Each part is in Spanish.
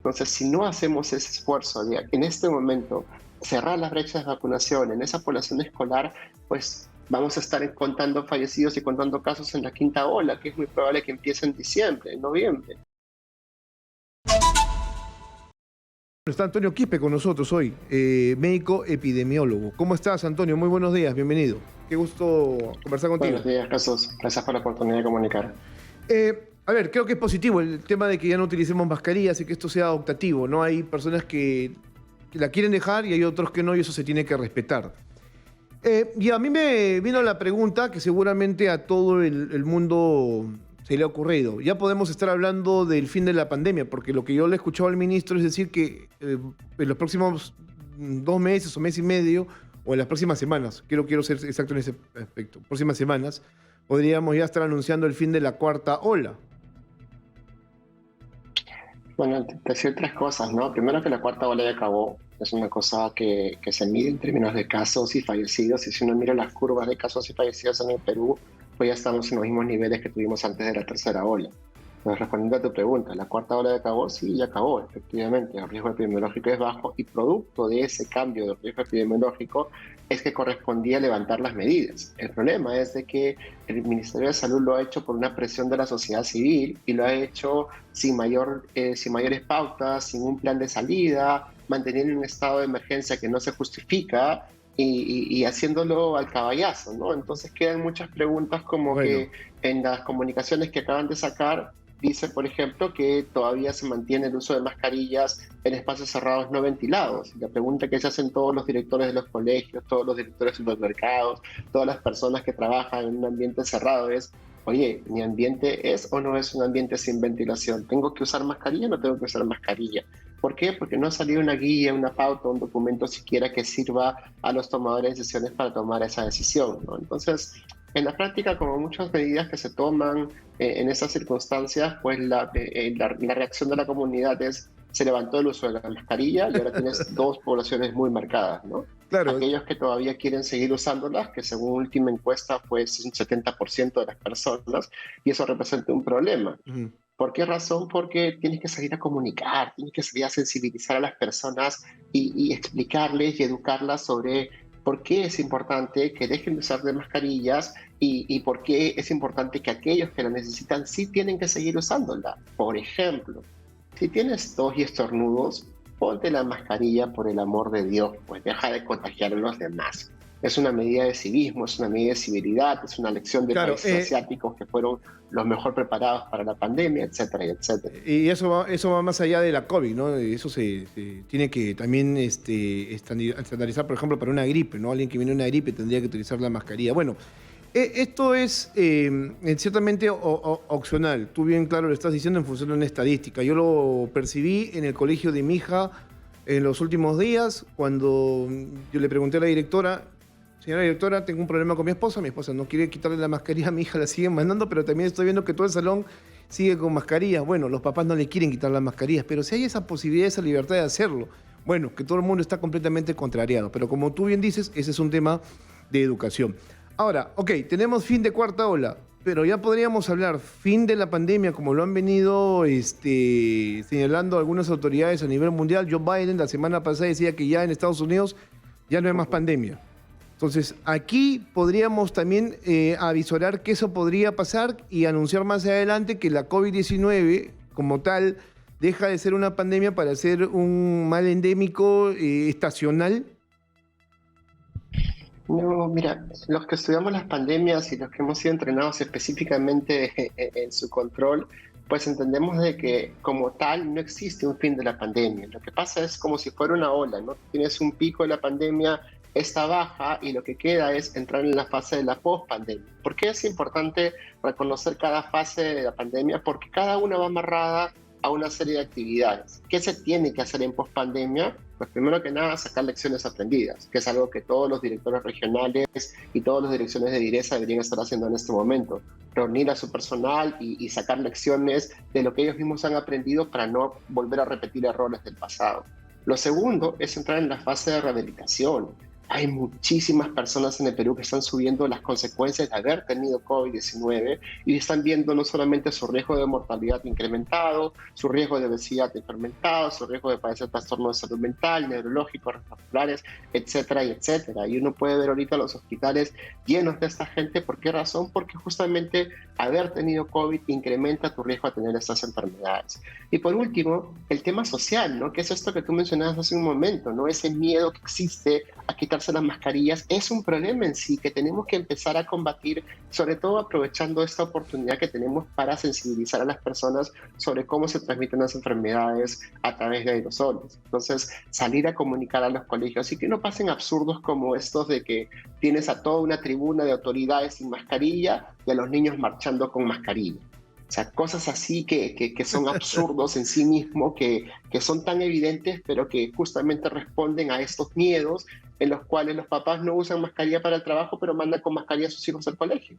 Entonces, si no hacemos ese esfuerzo de en este momento cerrar las brechas de vacunación en esa población escolar, pues vamos a estar contando fallecidos y contando casos en la quinta ola, que es muy probable que empiece en diciembre, en noviembre. Está Antonio Quispe con nosotros hoy, médico epidemiólogo. ¿Cómo estás, Antonio? Muy buenos días, bienvenido. Qué gusto conversar contigo. Buenos días, Jesús. Gracias por la oportunidad de comunicar. A ver, creo que es positivo el tema de que ya no utilicemos mascarillas y que esto sea optativo, ¿no? Hay personas que la quieren dejar y hay otros que no, y eso se tiene que respetar. Y a mí me vino la pregunta que seguramente a todo el mundo se le ha ocurrido. Ya podemos estar hablando del fin de la pandemia, porque lo que yo le he escuchado al ministro es decir que en los próximos 2 meses o mes y medio, o en las próximas semanas, quiero ser exacto en ese aspecto, próximas semanas, podríamos ya estar anunciando el fin de la cuarta ola. Bueno, decir tres cosas, ¿no? Primero que la cuarta ola ya acabó. Es una cosa que se mide en términos de casos y fallecidos. Y si uno mira las curvas de casos y fallecidos en el Perú, pues ya estamos en los mismos niveles que tuvimos antes de la tercera ola. Entonces, respondiendo a tu pregunta, ¿la cuarta ola ya acabó? Sí, ya acabó, efectivamente. El riesgo epidemiológico es bajo y producto de ese cambio de riesgo epidemiológico es que correspondía levantar las medidas. El problema es de que el Ministerio de Salud lo ha hecho por una presión de la sociedad civil y lo ha hecho sin mayores pautas, sin un plan de salida, manteniendo un estado de emergencia que no se justifica y haciéndolo al caballazo, ¿no? Entonces quedan muchas preguntas como Bueno, que en las comunicaciones que acaban de sacar dice, por ejemplo, que todavía se mantiene el uso de mascarillas en espacios cerrados no ventilados. La pregunta que se hacen todos los directores de los colegios, todos los directores de supermercados, todas las personas que trabajan en un ambiente cerrado es, oye, ¿mi ambiente es o no es un ambiente sin ventilación? ¿Tengo que usar mascarilla o no tengo que usar mascarilla? ¿Por qué? Porque no ha salido una guía, una pauta, un documento siquiera que sirva a los tomadores de decisiones para tomar esa decisión, ¿no? Entonces, en la práctica, como muchas medidas que se toman en esas circunstancias, pues la reacción de la comunidad es, se levantó el uso de la mascarilla y ahora tienes dos poblaciones muy marcadas, ¿no? claro, Aquellos que todavía quieren seguir usándolas, que según última encuesta fue un 70% de las personas, y eso representa un problema. ujú, ¿Por qué razón? Porque tienes que salir a comunicar, tienes que salir a sensibilizar a las personas y explicarles y educarlas sobre por qué es importante que dejen de usar de mascarillas y por qué es importante que aquellos que la necesitan sí tienen que seguir usándola. Por ejemplo, si tienes tos y estornudos, ponte la mascarilla por el amor de Dios, pues deja de contagiar a los demás. Es una medida de civismo, es una medida de civilidad, es una lección de claro. países asiáticos que fueron los mejor preparados para la pandemia, etcétera, etcétera. Y eso va más allá de la COVID, ¿no? Eso se tiene que también estandarizar, por ejemplo, para una gripe, ¿no? Alguien que viene de una gripe tendría que utilizar la mascarilla. Bueno, esto es ciertamente opcional. Tú bien claro lo estás diciendo en función de una estadística. Yo lo percibí en el colegio de mi hija en los últimos días, cuando yo le pregunté a la directora, señora directora, tengo un problema con mi esposa no quiere quitarle la mascarilla a mi hija, la siguen mandando, pero también estoy viendo que todo el salón sigue con mascarillas. Bueno, los papás no le quieren quitar las mascarillas, pero si hay esa posibilidad, esa libertad de hacerlo, bueno, que todo el mundo está completamente contrariado. Pero como tú bien dices, ese es un tema de educación. Ahora, ok, tenemos fin de cuarta ola, pero ya podríamos hablar fin de la pandemia, como lo han venido señalando algunas autoridades a nivel mundial. Joe Biden la semana pasada decía que ya en Estados Unidos ya no hay más pandemia. Entonces, aquí podríamos también avisorar que eso podría pasar y anunciar más adelante que la COVID-19 como tal deja de ser una pandemia para ser un mal endémico estacional. No, mira, los que estudiamos las pandemias y los que hemos sido entrenados específicamente en su control, pues entendemos de que como tal no existe un fin de la pandemia. Lo que pasa es como si fuera una ola, ¿no? Tienes un pico de la pandemia, está baja y lo que queda es entrar en la fase de la post-pandemia. ¿Por qué es importante reconocer cada fase de la pandemia? Porque cada una va amarrada a una serie de actividades. ¿Qué se tiene que hacer en post-pandemia? Pues primero que nada, sacar lecciones aprendidas, que es algo que todos los directores regionales y todas las direcciones de DIRESA deberían estar haciendo en este momento. Reunir a su personal y sacar lecciones de lo que ellos mismos han aprendido para no volver a repetir errores del pasado. Lo segundo es entrar en la fase de rehabilitación. hay muchísimas personas en el Perú que están subiendo las consecuencias de haber tenido COVID-19 y están viendo no solamente su riesgo de mortalidad incrementado, su riesgo de obesidad incrementado, su riesgo de padecer trastornos de salud mental, neurológicos, respiratorios, etcétera, y etcétera. Y uno puede ver ahorita los hospitales llenos de esta gente. ¿Por qué razón? Porque justamente haber tenido COVID incrementa tu riesgo a tener estas enfermedades. Y por último, el tema social, ¿no? Que es esto que tú mencionabas hace un momento, ¿no? Ese miedo que existe a quitarse las mascarillas es un problema en sí que tenemos que empezar a combatir, sobre todo aprovechando esta oportunidad que tenemos para sensibilizar a las personas sobre cómo se transmiten las enfermedades a través de aerosoles. Entonces, salir a comunicar a los colegios y que no pasen absurdos como estos de que tienes a toda una tribuna de autoridades sin mascarilla y a los niños marchando con mascarilla. O sea, cosas así que son absurdos en sí mismos, que son tan evidentes, pero que justamente responden a estos miedos en los cuales los papás no usan mascarilla para el trabajo, pero mandan con mascarilla a sus hijos al colegio.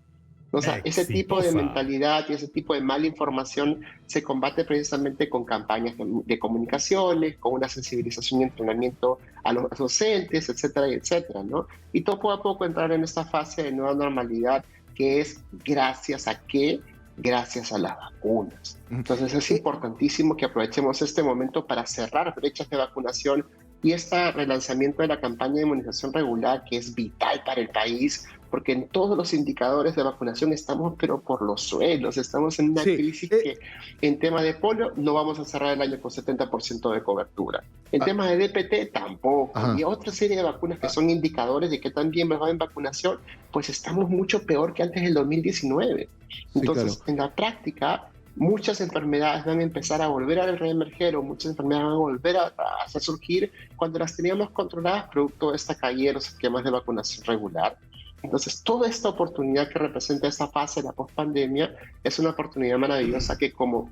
O sea, ese tipo de Exitosa. mentalidad y ese tipo de mala información se combate precisamente con campañas de comunicaciones, con una sensibilización y entrenamiento a los docentes, etcétera, y etcétera, ¿no? Y poco a poco entrar en esta fase de nueva normalidad que es gracias a qué, gracias a las vacunas. Entonces es importantísimo que aprovechemos este momento para cerrar brechas de vacunación y este relanzamiento de la campaña de inmunización regular, que es vital para el país, porque en todos los indicadores de vacunación estamos pero por los suelos, estamos en una Sí, crisis que en tema de polio no vamos a cerrar el año con 70% de cobertura. En ah, tema de DPT tampoco. ajá. Y otra serie de vacunas que son indicadores de que también va en vacunación, pues estamos mucho peor que antes del 2019. Sí, claro. Entonces, en la práctica, muchas enfermedades van a empezar a volver a reemerger o muchas enfermedades van a volver a surgir cuando las teníamos controladas producto de esta caída de los esquemas de vacunación regular. Entonces, toda esta oportunidad que representa esta fase de la pospandemia es una oportunidad maravillosa que como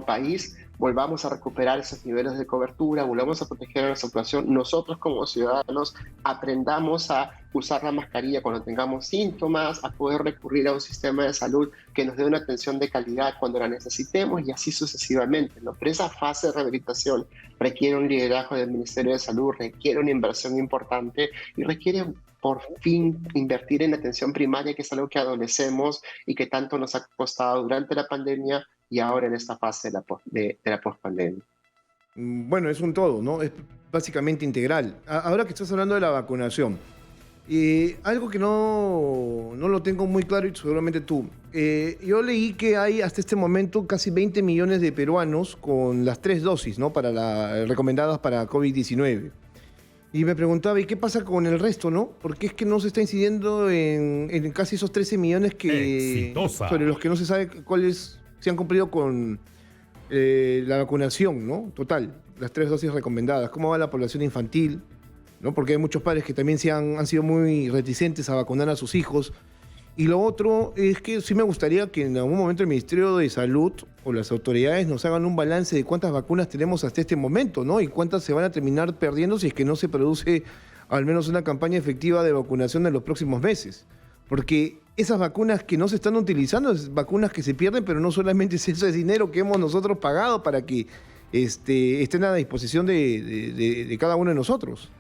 país volvamos a recuperar esos niveles de cobertura, volvamos a proteger a nuestra población, nosotros como ciudadanos aprendamos a usar la mascarilla cuando tengamos síntomas, a poder recurrir a un sistema de salud que nos dé una atención de calidad cuando la necesitemos y así sucesivamente, ¿no? Pero esa fase de rehabilitación requiere un liderazgo del Ministerio de Salud, requiere una inversión importante y requiere por fin invertir en atención primaria, que es algo que adolecemos y que tanto nos ha costado durante la pandemia y ahora en esta fase de la pospandemia. Bueno, es un todo, ¿no? Es básicamente integral. Ahora que estás hablando de la vacunación, algo que no lo tengo muy claro y seguramente tú. Yo leí que hay hasta este momento casi 20 millones de peruanos con las 3 dosis, ¿no? Recomendadas para COVID-19. Y me preguntaba, ¿y qué pasa con el resto, no? Porque es que no se está incidiendo en casi esos 13 millones Exitosa. sobre los que no se sabe cuáles se han cumplido con la vacunación, ¿no? Total, las 3 dosis recomendadas. ¿Cómo va la población infantil? ¿No? Porque hay muchos padres que también han sido muy reticentes a vacunar a sus hijos. Y lo otro es que sí me gustaría que en algún momento el Ministerio de Salud o las autoridades nos hagan un balance de cuántas vacunas tenemos hasta este momento, ¿no? Y cuántas se van a terminar perdiendo si es que no se produce al menos una campaña efectiva de vacunación en los próximos meses. Porque esas vacunas que no se están utilizando, es vacunas que se pierden, pero no solamente es eso, es dinero que hemos nosotros pagado para que estén a disposición de cada uno de nosotros.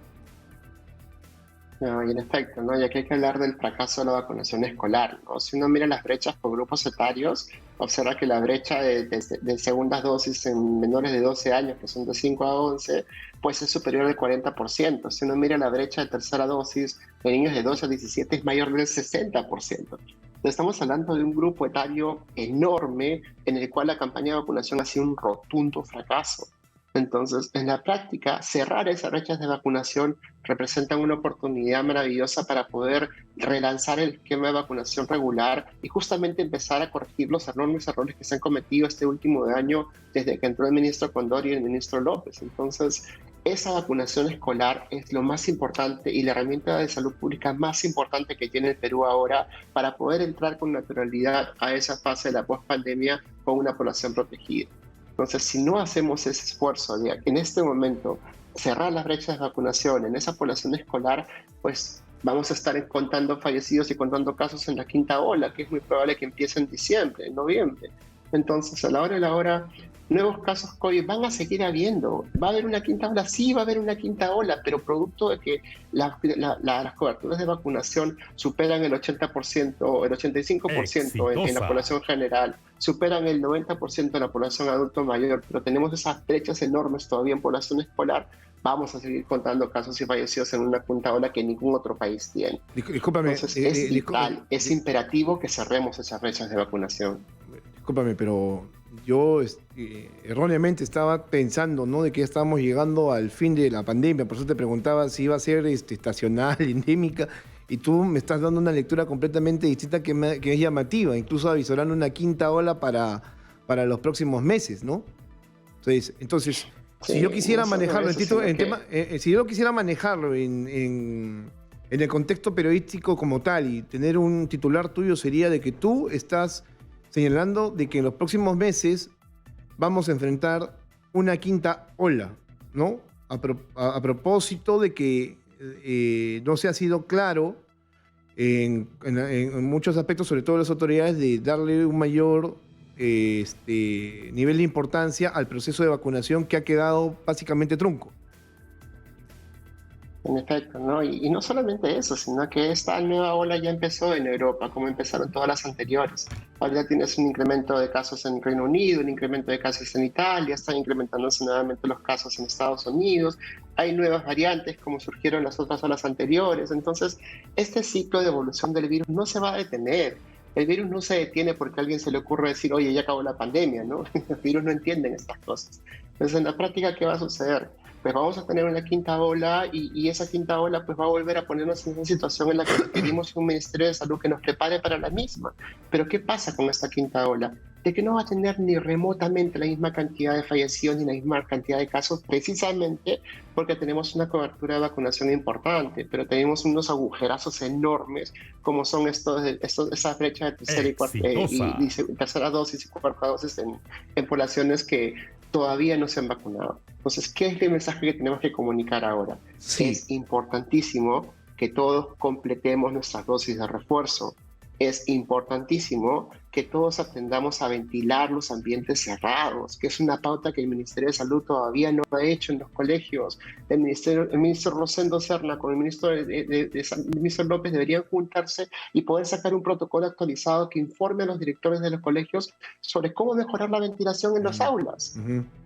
No, y en efecto, ¿no? Ya que hay que hablar del fracaso de la vacunación escolar, ¿no? Si uno mira las brechas por grupos etarios, observa que la brecha de segundas dosis en menores de 12 años, que son de 5 a 11, pues es superior al 40%. Si uno mira la brecha de tercera dosis de niños de 12 a 17, es mayor del 60%. Entonces, estamos hablando de un grupo etario enorme en el cual la campaña de vacunación ha sido un rotundo fracaso. Entonces, en la práctica, cerrar esas brechas de vacunación representa una oportunidad maravillosa para poder relanzar el esquema de vacunación regular y justamente empezar a corregir los enormes errores que se han cometido este último año desde que entró el ministro Condori y el ministro López. Entonces, esa vacunación escolar es lo más importante y la herramienta de salud pública más importante que tiene el Perú ahora para poder entrar con naturalidad a esa fase de la pospandemia con una población protegida. Entonces, si no hacemos ese esfuerzo de en este momento cerrar las brechas de vacunación en esa población escolar, pues vamos a estar contando fallecidos y contando casos en la quinta ola, que es muy probable que empiece en diciembre, en noviembre. Entonces, a la hora de la hora, nuevos casos COVID van a seguir habiendo. ¿Va a haber una quinta ola? Sí, va a haber una quinta ola, pero producto de que las coberturas de vacunación superan el 80%, el 85% en la población general, superan el 90% en la población adulto mayor, pero tenemos esas brechas enormes todavía en población escolar, vamos a seguir contando casos y fallecidos en una quinta ola que ningún otro país tiene. Discúlpame. Entonces, es vital, es imperativo que cerremos esas brechas de vacunación. Discúlpame, pero yo erróneamente estaba pensando, ¿no?, de que ya estábamos llegando al fin de la pandemia. Por eso te preguntaba si iba a ser estacional, endémica, y tú me estás dando una lectura completamente distinta que es llamativa, incluso avisorando una quinta ola para los próximos meses, ¿no? Entonces Sí, si yo quisiera no solo manejarlo eso, si yo quisiera manejarlo en el contexto periodístico como tal y tener un titular tuyo, sería de que tú estás señalando de que en los próximos meses vamos a enfrentar una quinta ola, ¿no? A propósito de que no se ha sido claro en muchos aspectos, sobre todo las autoridades, de darle un mayor nivel de importancia al proceso de vacunación que ha quedado básicamente trunco. En efecto, ¿no? Y no solamente eso, sino que esta nueva ola ya empezó en Europa, como empezaron todas las anteriores. Ahora ya tienes un incremento de casos en Reino Unido, un incremento de casos en Italia, están incrementándose nuevamente los casos en Estados Unidos, hay nuevas variantes como surgieron las otras olas anteriores. Entonces, este ciclo de evolución del virus no se va a detener. El virus no se detiene porque a alguien se le ocurre decir, oye, ya acabó la pandemia, ¿no? Los virus no entienden estas cosas. Entonces, en la práctica, ¿qué va a suceder? Pues vamos a tener una quinta ola y esa quinta ola pues va a volver a ponernos en una situación en la que requerimos un Ministerio de Salud que nos prepare para la misma. Pero ¿qué pasa con esta quinta ola? De que no va a tener ni remotamente la misma cantidad de fallecidos ni la misma cantidad de casos, precisamente porque tenemos una cobertura de vacunación importante, pero tenemos unos agujerazos enormes como son esas brechas de tercera dosis y cuarta dosis en poblaciones que todavía no se han vacunado. Entonces, ¿qué es el mensaje que tenemos que comunicar ahora? Sí. Es importantísimo que todos completemos nuestras dosis de refuerzo. Es importantísimo que todos aprendamos a ventilar los ambientes cerrados, que es una pauta que el Ministerio de Salud todavía no ha hecho en los colegios. El ministro Rosendo Serna con el ministro López deberían juntarse y poder sacar un protocolo actualizado que informe a los directores de los colegios sobre cómo mejorar la ventilación en las aulas.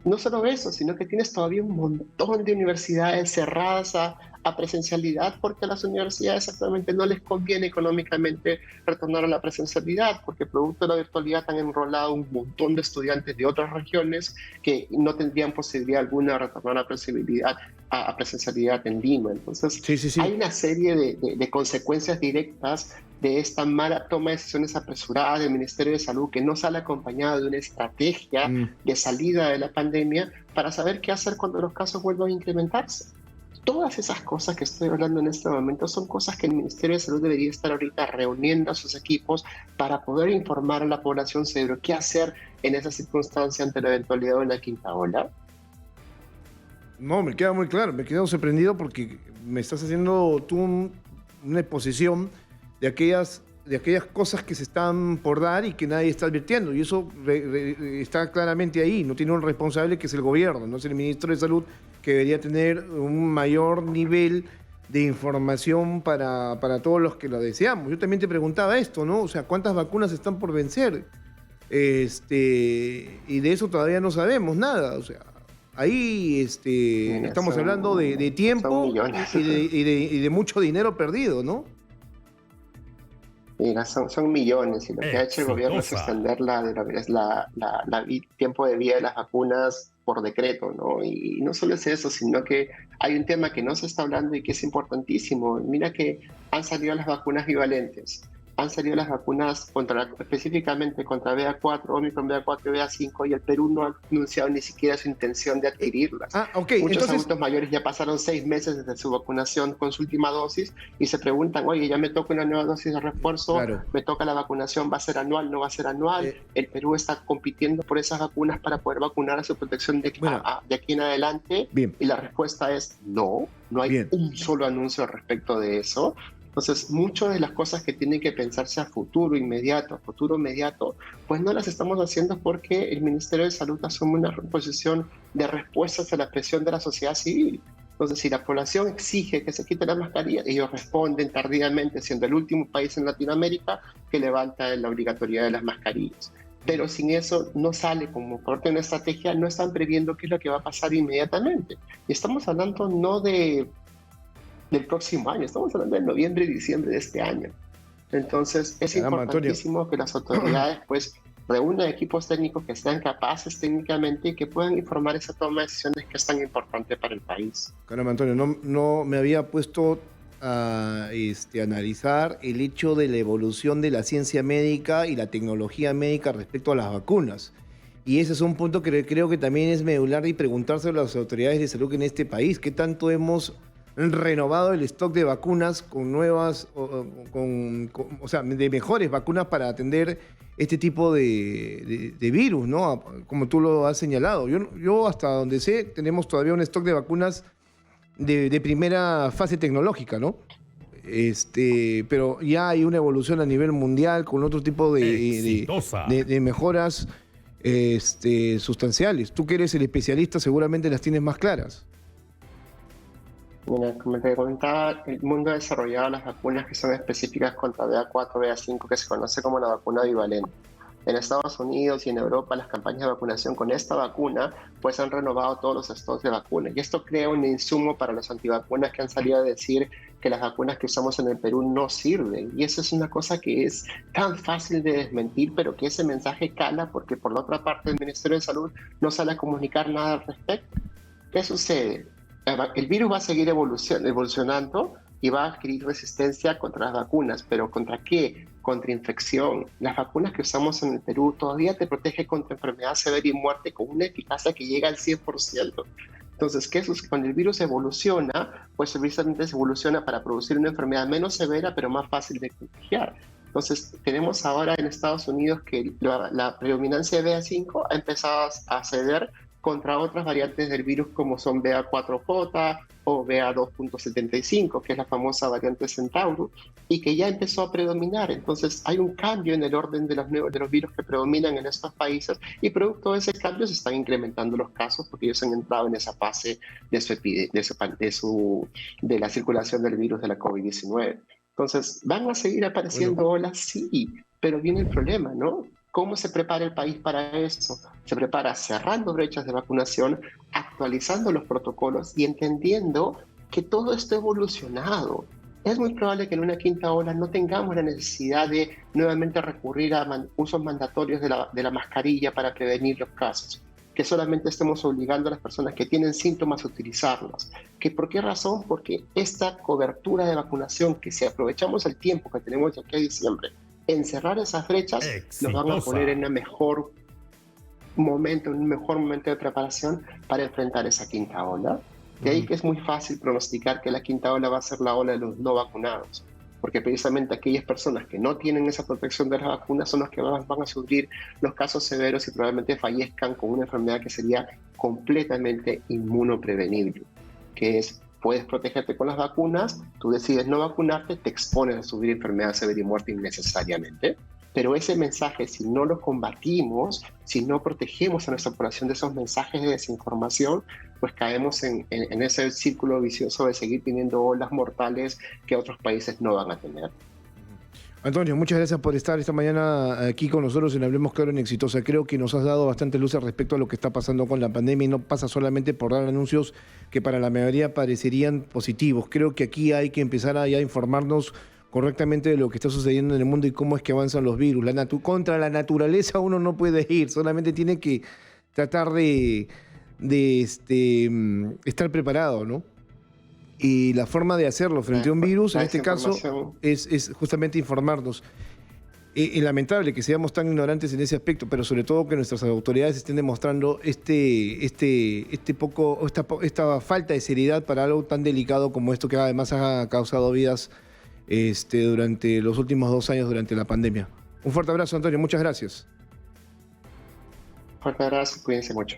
No solo eso, sino que tienes todavía un montón de universidades cerradas a presencialidad porque a las universidades actualmente no les conviene económicamente retornar a la presencialidad porque producto de la virtualidad han enrolado un montón de estudiantes de otras regiones que no tendrían posibilidad alguna de retornar a presencialidad en Lima. Entonces, hay una serie de consecuencias directas de esta mala toma de decisiones apresuradas del Ministerio de Salud que no sale acompañada de una estrategia de salida de la pandemia para saber qué hacer cuando los casos vuelvan a incrementarse. Todas esas cosas que estoy hablando en este momento son cosas que el Ministerio de Salud debería estar ahorita reuniendo a sus equipos para poder informar a la población sobre qué hacer en esa circunstancia ante la eventualidad de una quinta ola. No, me queda muy claro, me quedo sorprendido porque me estás haciendo tú una exposición de aquellas cosas que se están por dar y que nadie está advirtiendo. Y eso está claramente ahí. No tiene un responsable que es el gobierno, no es el ministro de Salud, que debería tener un mayor nivel de información para todos los que lo deseamos. Yo también te preguntaba esto, ¿no? O sea, ¿cuántas vacunas están por vencer? Y de eso todavía no sabemos nada. O sea, ahí estamos hablando de tiempo y de mucho dinero perdido, ¿no? Mira, son millones y lo que ha hecho el gobierno es extender el tiempo de vida de las vacunas por decreto, ¿no? Y no solo es eso, sino que hay un tema que no se está hablando y que es importantísimo. Mira que han salido las vacunas bivalentes, han salido las vacunas específicamente contra BA4, Omicron, BA4 y BA5, y el Perú no ha anunciado ni siquiera su intención de adquirirlas. Muchos adultos mayores ya pasaron 6 meses desde su vacunación con su última dosis y se preguntan, oye, ya me toca una nueva dosis de refuerzo, me toca la vacunación, ¿va a ser anual, no va a ser anual? El Perú está compitiendo por esas vacunas para poder vacunar a su protección de aquí en adelante. Y la respuesta es no hay un solo anuncio respecto de eso. Entonces, muchas de las cosas que tienen que pensarse a futuro inmediato, pues no las estamos haciendo porque el Ministerio de Salud asume una posición de respuestas a la presión de la sociedad civil. Entonces, si la población exige que se quite la mascarilla, ellos responden tardíamente, siendo el último país en Latinoamérica que levanta la obligatoriedad de las mascarillas. Pero sin eso no sale como parte de una estrategia, no están previendo qué es lo que va a pasar inmediatamente. Y estamos hablando no del próximo año, estamos hablando de noviembre y diciembre de este año. Entonces es Caramba, Antonio. importantísimo que las autoridades pues reúnan equipos técnicos que sean capaces técnicamente y que puedan informar esa toma de decisiones que es tan importante para el país. Caramba, Antonio, no me había puesto a analizar el hecho de la evolución de la ciencia médica y la tecnología médica respecto a las vacunas. Y ese es un punto que creo que también es medular y preguntárselo a las autoridades de salud en este país. ¿Qué tanto hemos renovado el stock de vacunas con nuevas, o sea, de mejores vacunas para atender este tipo de virus, ¿no? Como tú lo has señalado. Yo hasta donde sé, tenemos todavía un stock de vacunas de primera fase tecnológica, ¿no? Pero ya hay una evolución a nivel mundial con otro tipo de mejoras sustanciales. Tú que eres el especialista seguramente las tienes más claras. Mira, como te comentaba, el mundo ha desarrollado las vacunas que son específicas contra BA4, BA5, que se conoce como la vacuna bivalente. En Estados Unidos y en Europa las campañas de vacunación con esta vacuna pues han renovado todos los stocks de vacunas y esto crea un insumo para los antivacunas que han salido a decir que las vacunas que usamos en el Perú no sirven y eso es una cosa que es tan fácil de desmentir pero que ese mensaje cala porque por la otra parte el Ministerio de Salud no sale a comunicar nada al respecto. ¿Qué sucede? El virus va a seguir evolucionando y va a adquirir resistencia contra las vacunas, pero ¿contra qué? Contra infección. Las vacunas que usamos en el Perú todavía te protege contra enfermedad severa y muerte con una eficacia que llega al 100%. Entonces, ¿qué es? Cuando el virus evoluciona, pues precisamente se evoluciona para producir una enfermedad menos severa, pero más fácil de contagiar. Entonces, tenemos ahora en Estados Unidos que la predominancia de BA5 ha empezado a ceder contra otras variantes del virus como son BA4J o BA2.75, que es la famosa variante Centaurus, y que ya empezó a predominar. Entonces hay un cambio en el orden de los virus que predominan en estos países y producto de ese cambio se están incrementando los casos porque ellos han entrado en esa fase de la circulación del virus de la COVID-19. Entonces, ¿van a seguir apareciendo olas? Sí, pero viene el problema, ¿no? ¿Cómo se prepara el país para eso? Se prepara cerrando brechas de vacunación, actualizando los protocolos y entendiendo que todo esto ha evolucionado. Es muy probable que en una quinta ola no tengamos la necesidad de nuevamente recurrir a usos mandatorios de la mascarilla para prevenir los casos, que solamente estemos obligando a las personas que tienen síntomas a utilizarlas. ¿Por qué razón? Porque esta cobertura de vacunación, que si aprovechamos el tiempo que tenemos de aquí a diciembre, encerrar esas brechas, nos van a poner en un mejor momento de preparación para enfrentar esa quinta ola. De ahí que es muy fácil pronosticar que la quinta ola va a ser la ola de los no vacunados, porque precisamente aquellas personas que no tienen esa protección de las vacunas son las que van a sufrir los casos severos y probablemente fallezcan con una enfermedad que sería completamente inmunoprevenible, que es: puedes protegerte con las vacunas, tú decides no vacunarte, te expones a sufrir enfermedad severa y muerte innecesariamente. Pero ese mensaje, si no lo combatimos, si no protegemos a nuestra población de esos mensajes de desinformación, pues caemos en ese círculo vicioso de seguir teniendo olas mortales que otros países no van a tener. Antonio, muchas gracias por estar esta mañana aquí con nosotros en Hablemos Claro en Exitosa. Creo que nos has dado bastante luz respecto a lo que está pasando con la pandemia y no pasa solamente por dar anuncios que para la mayoría parecerían positivos. Creo que aquí hay que empezar a ya informarnos correctamente de lo que está sucediendo en el mundo y cómo es que avanzan los virus. Contra la naturaleza uno no puede ir, solamente tiene que tratar de estar preparado, ¿no? Y la forma de hacerlo frente a un virus, en este caso, es justamente informarnos. Es lamentable que seamos tan ignorantes en ese aspecto, pero sobre todo que nuestras autoridades estén demostrando esta falta de seriedad para algo tan delicado como esto, que además ha causado vidas durante los últimos 2 años durante la pandemia. Un fuerte abrazo, Antonio. Muchas gracias. Fuerte abrazo, cuídense mucho.